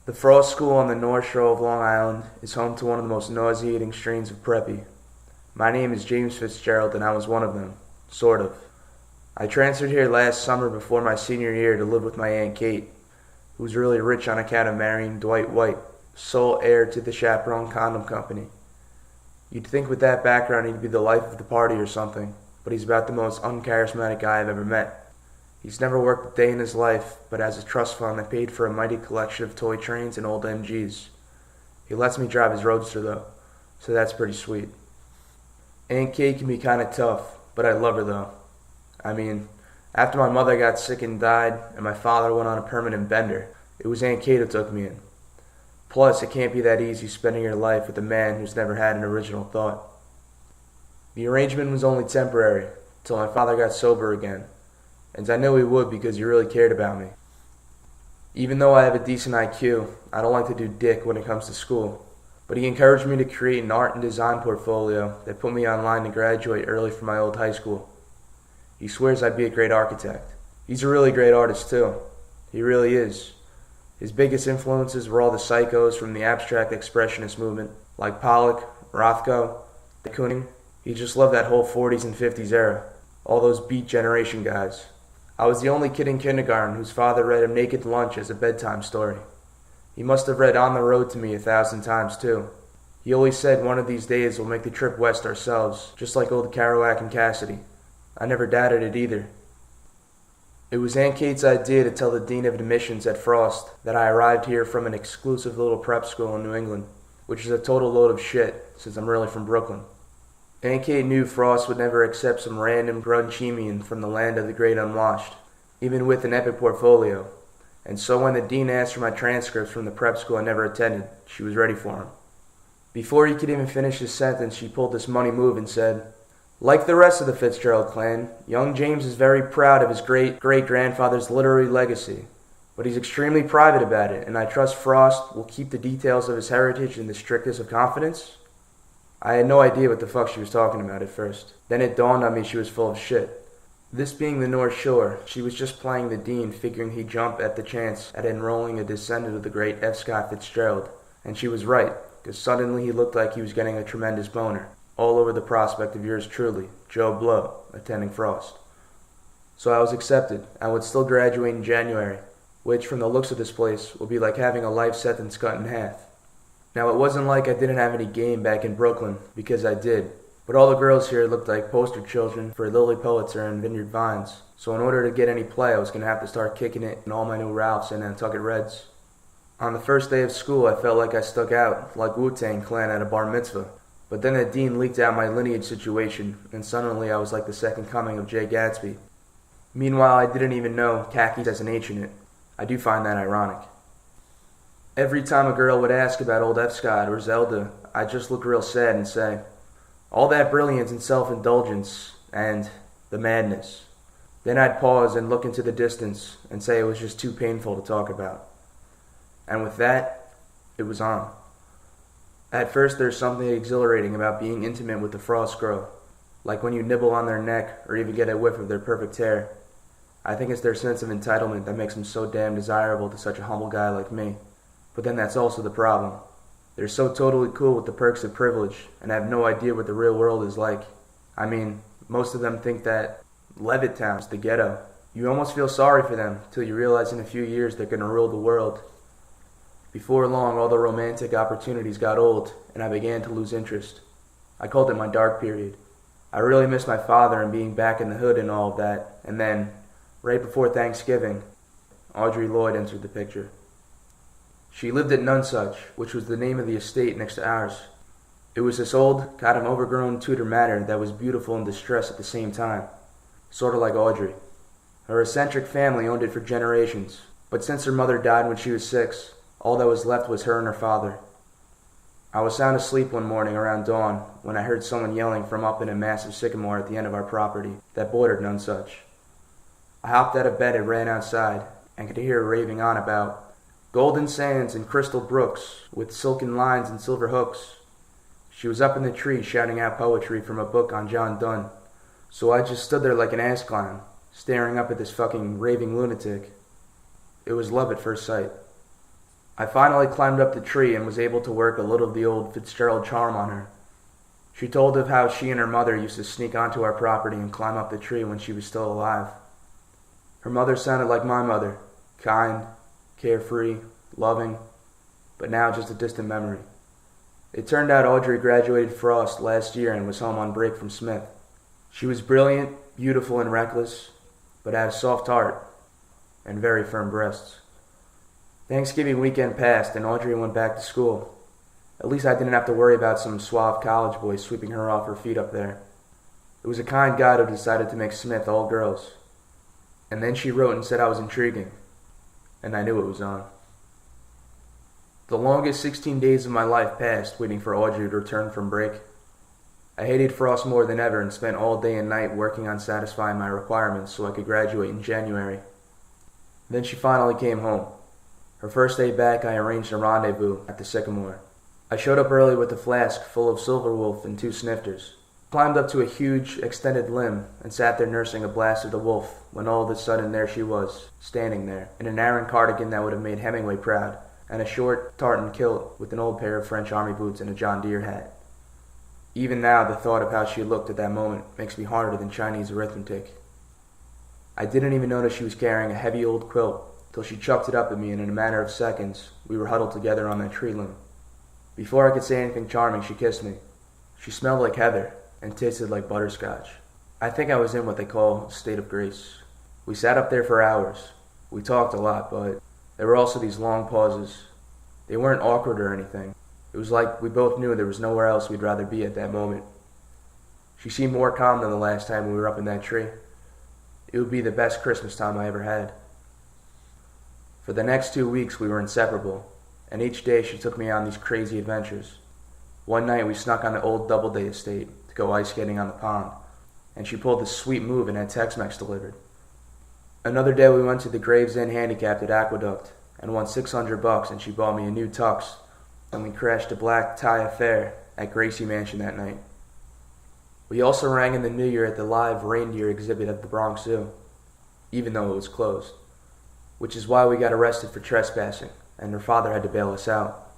The Frost School on the North Shore of Long Island is home to one of the most nauseating strains of preppy. My name is James Fitzgerald and I was one of them. Sort of. I transferred here last summer before my senior year to live with my Aunt Kate, who was really rich on account of marrying Dwight White, sole heir to the Chaperone Condom Company. You'd think with that background he'd be the life of the party or something, but he's about the most uncharismatic guy I've ever met. He's never worked a day in his life, but has a trust fund that paid for a mighty collection of toy trains and old MGs. He lets me drive his roadster though, so that's pretty sweet. Aunt Kate can be kinda tough, but I love her though. I mean, after my mother got sick and died, and my father went on a permanent bender, it was Aunt Kate who took me in. Plus, it can't be that easy spending your life with a man who's never had an original thought. The arrangement was only temporary, till my father got sober again, and I knew he would because he really cared about me. Even though I have a decent IQ, I don't like to do dick when it comes to school, but he encouraged me to create an art and design portfolio that put me online to graduate early from my old high school. He swears I'd be a great architect. He's a really great artist too. He really is. His biggest influences were all the psychos from the abstract expressionist movement, like Pollock, Rothko, de Kooning. He just loved that whole 40s and 50s era, all those Beat Generation guys. I was the only kid in kindergarten whose father read him Naked Lunch as a bedtime story. He must have read On the Road to me 1,000 times too. He always said one of these days we'll make the trip west ourselves, just like old Kerouac and Cassidy. I never doubted it either. It was Aunt Kate's idea to tell the Dean of Admissions at Frost that I arrived here from an exclusive little prep school in New England, which is a total load of shit since I'm really from Brooklyn. Aunt Kate knew Frost would never accept some random grunchemian from the land of the great unwashed, even with an epic portfolio, and so when the dean asked for my transcripts from the prep school I never attended, she was ready for him. Before he could even finish his sentence, she pulled this money move and said, "Like the rest of the Fitzgerald clan, young James is very proud of his great-great-grandfather's literary legacy, but he's extremely private about it, and I trust Frost will keep the details of his heritage in the strictest of confidence?" I had no idea what the fuck she was talking about at first. Then it dawned on me she was full of shit. This being the North Shore, she was just playing the dean, figuring he'd jump at the chance at enrolling a descendant of the great F. Scott Fitzgerald. And she was right, because suddenly he looked like he was getting a tremendous boner, all over the prospect of yours truly, Joe Blow, attending Frost. So I was accepted, and would still graduate in January, which, from the looks of this place, will be like having a life sentence cut in half. Now, it wasn't like I didn't have any game back in Brooklyn, because I did, but all the girls here looked like poster children for Lily Pulitzer and Vineyard Vines, so in order to get any play, I was going to have to start kicking it in all my new Ralphs and Nantucket Reds. On the first day of school, I felt like I stuck out, like Wu-Tang Clan at a bar mitzvah, but then the dean leaked out my lineage situation, and suddenly I was like the second coming of Jay Gatsby. Meanwhile, I didn't even know khaki has an H in it. I do find that ironic. Every time a girl would ask about old F. Scott or Zelda, I'd just look real sad and say, all that brilliance and self-indulgence, and the madness. Then I'd pause and look into the distance and say it was just too painful to talk about. And with that, it was on. At first there's something exhilarating about being intimate with the Frost girl, like when you nibble on their neck or even get a whiff of their perfect hair. I think it's their sense of entitlement that makes them so damn desirable to such a humble guy like me. But then that's also the problem. They're so totally cool with the perks of privilege and have no idea what the real world is like. I mean, most of them think that Levittown's the ghetto. You almost feel sorry for them till you realize in a few years they're going to rule the world. Before long, all the romantic opportunities got old, and I began to lose interest. I called it my dark period. I really missed my father and being back in the hood and all of that, and then, right before Thanksgiving, Audrey Lloyd entered the picture. She lived at Nonsuch, which was the name of the estate next to ours. It was this old, kind of overgrown Tudor manor that was beautiful and distressed at the same time, sort of like Audrey. Her eccentric family owned it for generations, but since her mother died when she was 6, all that was left was her and her father. I was sound asleep one morning around dawn when I heard someone yelling from up in a massive sycamore at the end of our property that bordered Nonsuch. I hopped out of bed and ran outside, and could hear her raving on about golden sands and crystal brooks with silken lines and silver hooks. She was up in the tree shouting out poetry from a book on John Donne, so I just stood there like an ass clown, staring up at this fucking raving lunatic. It was love at first sight. I finally climbed up the tree and was able to work a little of the old Fitzgerald charm on her. She told of how she and her mother used to sneak onto our property and climb up the tree when she was still alive. Her mother sounded like my mother, kind, carefree, loving, but now just a distant memory. It turned out Audrey graduated Frost last year and was home on break from Smith. She was brilliant, beautiful, and reckless, but had a soft heart and very firm breasts. Thanksgiving weekend passed and Audrey went back to school. At least I didn't have to worry about some suave college boy sweeping her off her feet up there. It was a kind God who decided to make Smith all girls. And then she wrote and said I was intriguing, and I knew it was on. The longest 16 days of my life passed waiting for Audrey to return from break. I hated Frost more than ever and spent all day and night working on satisfying my requirements so I could graduate in January. Then she finally came home. Her first day back, I arranged a rendezvous at the Sycamore. I showed up early with a flask full of Silver Wolf and 2 snifters, climbed up to a huge, extended limb, and sat there nursing a blast of the wolf when all of a sudden there she was, standing there, in an Aran cardigan that would have made Hemingway proud, and a short tartan kilt with an old pair of French army boots and a John Deere hat. Even now, the thought of how she looked at that moment makes me harder than Chinese arithmetic. I didn't even notice she was carrying a heavy old quilt till she chucked it up at me, and in a matter of seconds, we were huddled together on that tree limb. Before I could say anything charming, she kissed me. She smelled like heather and tasted like butterscotch. I think I was in what they call a state of grace. We sat up there for hours. We talked a lot, but there were also these long pauses. They weren't awkward or anything. It was like we both knew there was nowhere else we'd rather be at that moment. She seemed more calm than the last time we were up in that tree. It would be the best Christmas time I ever had. For the next 2 weeks we were inseparable, and each day she took me on these crazy adventures. One night we snuck on the old Doubleday estate to go ice skating on the pond, and she pulled this sweet move and had Tex-Mex delivered. Another day we went to the Gravesend Handicapped at Aqueduct and won $600, and she bought me a new tux, and we crashed a black tie affair at Gracie Mansion that night. We also rang in the New Year at the live reindeer exhibit at the Bronx Zoo, even though it was closed, which is why we got arrested for trespassing, and her father had to bail us out.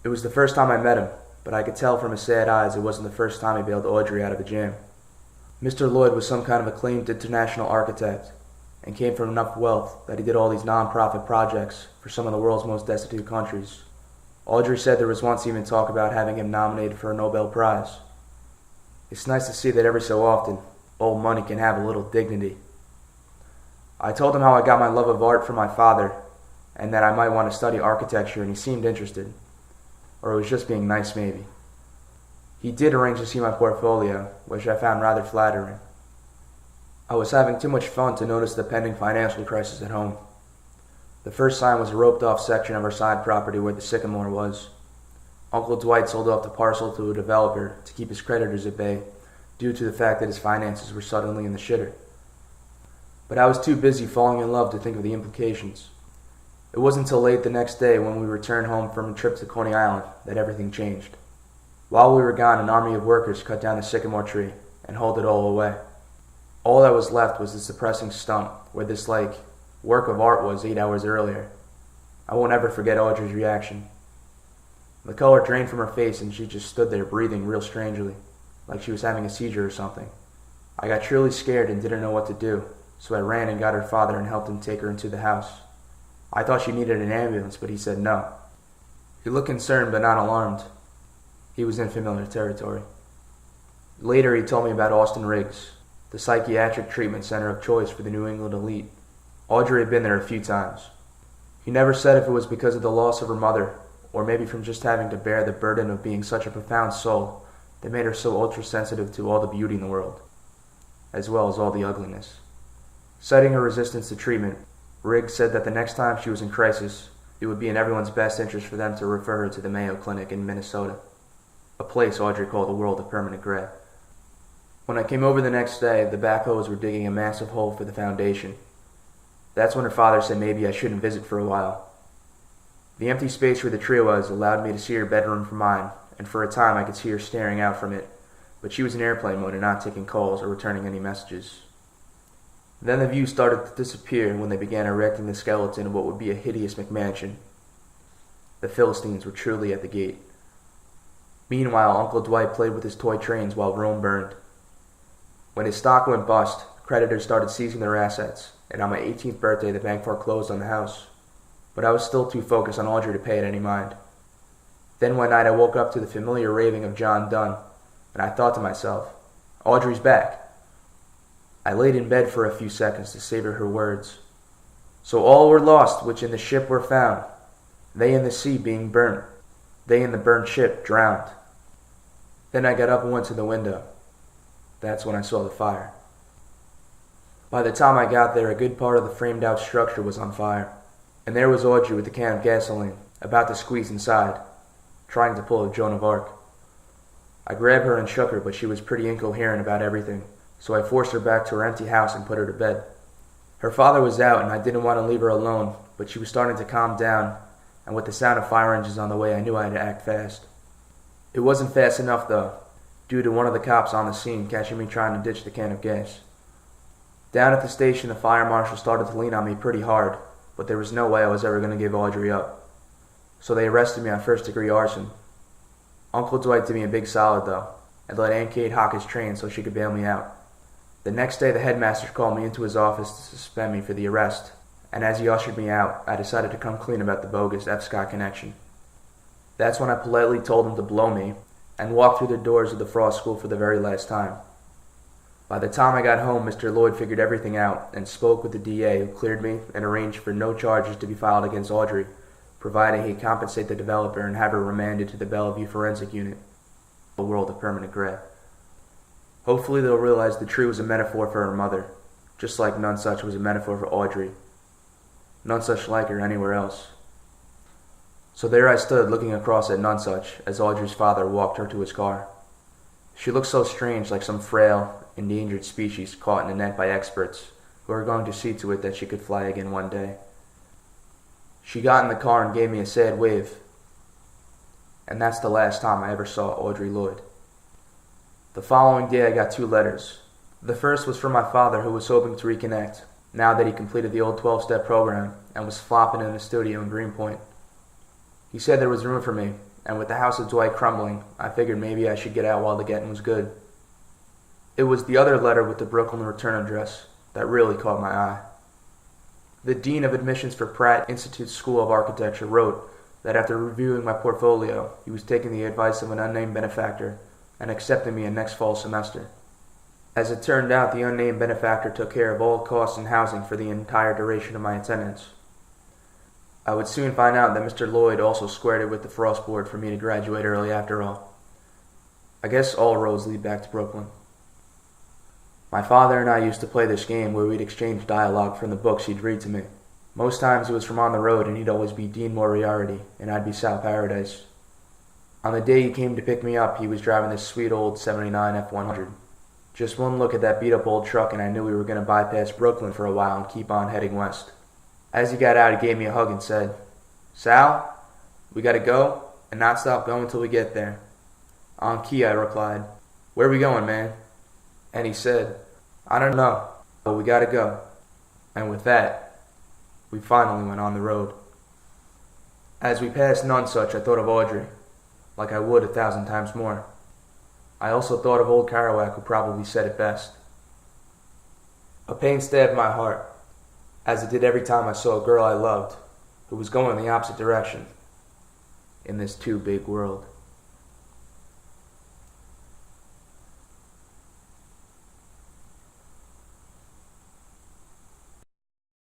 It was the first time I met him, but I could tell from his sad eyes it wasn't the first time he bailed Audrey out of a jam. Mr. Lloyd was some kind of acclaimed international architect, and came from enough wealth that he did all these non-profit projects for some of the world's most destitute countries. Audrey said there was once even talk about having him nominated for a Nobel Prize. It's nice to see that every so often, old money can have a little dignity. I told him how I got my love of art from my father, and that I might want to study architecture, and he seemed interested. Or it was just being nice, maybe. He did arrange to see my portfolio, which I found rather flattering. I was having too much fun to notice the pending financial crisis at home. The first sign was a roped-off section of our side property where the Sycamore was. Uncle Dwight sold off the parcel to a developer to keep his creditors at bay, due to the fact that his finances were suddenly in the shitter. But I was too busy falling in love to think of the implications. It wasn't until late the next day when we returned home from a trip to Coney Island that everything changed. While we were gone, an army of workers cut down the sycamore tree and hauled it all away. All that was left was this depressing stump where this, work of art was 8 hours earlier. I won't ever forget Audrey's reaction. The color drained from her face and she just stood there breathing real strangely, like she was having a seizure or something. I got truly scared and didn't know what to do, so I ran and got her father and helped him take her into the house. I thought she needed an ambulance, but he said no. He looked concerned but not alarmed. He was in familiar territory. Later he told me about Austin Riggs, the psychiatric treatment center of choice for the New England elite. Audrey had been there a few times. He never said if it was because of the loss of her mother, or maybe from just having to bear the burden of being such a profound soul that made her so ultra-sensitive to all the beauty in the world, as well as all the ugliness. Citing her resistance to treatment, Riggs said that the next time she was in crisis, it would be in everyone's best interest for them to refer her to the Mayo Clinic in Minnesota, a place Audrey called the world of permanent gray. When I came over the next day, the backhoes were digging a massive hole for the foundation. That's when her father said maybe I shouldn't visit for a while. The empty space where the tree was allowed me to see her bedroom from mine, and for a time I could see her staring out from it, but she was in airplane mode and not taking calls or returning any messages. Then the view started to disappear when they began erecting the skeleton of what would be a hideous McMansion. The Philistines were truly at the gate. Meanwhile, Uncle Dwight played with his toy trains while Rome burned. When his stock went bust, creditors started seizing their assets, and on my 18th birthday the bank foreclosed on the house. But I was still too focused on Audrey to pay it any mind. Then one night I woke up to the familiar raving of John Donne, and I thought to myself, Audrey's back. I laid in bed for a few seconds to savor her words. So all were lost which in the ship were found, they in the sea being burnt, they in the burnt ship drowned. Then I got up and went to the window. That's when I saw the fire. By the time I got there, a good part of the framed-out structure was on fire, and there was Audrey with a can of gasoline, about to squeeze inside, trying to pull a Joan of Arc. I grabbed her and shook her, but she was pretty incoherent about everything, so I forced her back to her empty house and put her to bed. Her father was out, and I didn't want to leave her alone, but she was starting to calm down, and with the sound of fire engines on the way, I knew I had to act fast. It wasn't fast enough, though, due to one of the cops on the scene catching me trying to ditch the can of gas. Down at the station, the fire marshal started to lean on me pretty hard, but there was no way I was ever going to give Audrey up. So they arrested me on first-degree arson. Uncle Dwight did me a big solid, though, and let Aunt Kate hock his train so she could bail me out. The next day, the headmaster called me into his office to suspend me for the arrest, and as he ushered me out, I decided to come clean about the bogus F-Scott connection. That's when I politely told him to blow me, and walked through the doors of the Frost School for the very last time. By the time I got home, Mr. Lloyd figured everything out and spoke with the DA, who cleared me and arranged for no charges to be filed against Audrey, providing he compensate the developer and have her remanded to the Bellevue Forensic Unit, a world of permanent gray. Hopefully they'll realize the tree was a metaphor for her mother, just like none such was a metaphor for Audrey. None such like her anywhere else. So there I stood looking across at none such as Audrey's father walked her to his car. She looked so strange, like some frail, endangered species caught in a net by experts who are going to see to it that she could fly again one day. She got in the car and gave me a sad wave. And that's the last time I ever saw Audrey Lloyd. The following day I got 2 letters. The first was from my father, who was hoping to reconnect, now that he completed the old 12-step program and was flopping in a studio in Greenpoint. He said there was room for me, and with the house of Dwight crumbling, I figured maybe I should get out while the getting was good. It was the other letter with the Brooklyn return address that really caught my eye. The Dean of Admissions for Pratt Institute School of Architecture wrote that after reviewing my portfolio, he was taking the advice of an unnamed benefactor and accepting me in next fall semester. As it turned out, the unnamed benefactor took care of all costs and housing for the entire duration of my attendance. I would soon find out that Mr. Lloyd also squared it with the Frost Board for me to graduate early after all. I guess all roads lead back to Brooklyn. My father and I used to play this game where we'd exchange dialogue from the books he'd read to me. Most times it was from on the road, and he'd always be Dean Moriarty, and I'd be Sal Paradise. On the day he came to pick me up, he was driving this sweet old '79 F-100. Just one look at that beat-up old truck and I knew we were going to bypass Brooklyn for a while and keep on heading west. As he got out, he gave me a hug and said, "Sal, we got to go and not stop going till we get there." On key, I replied, "Where we going, man?" And he said, "I don't know, but we got to go." And with that, we finally went on the road. As we passed Nonesuch, I thought of Audrey, like I would 1,000 times more. I also thought of old Kerouac, who probably said it best. A pain stabbed my heart, as it did every time I saw a girl I loved, who was going in the opposite direction, in this too big world.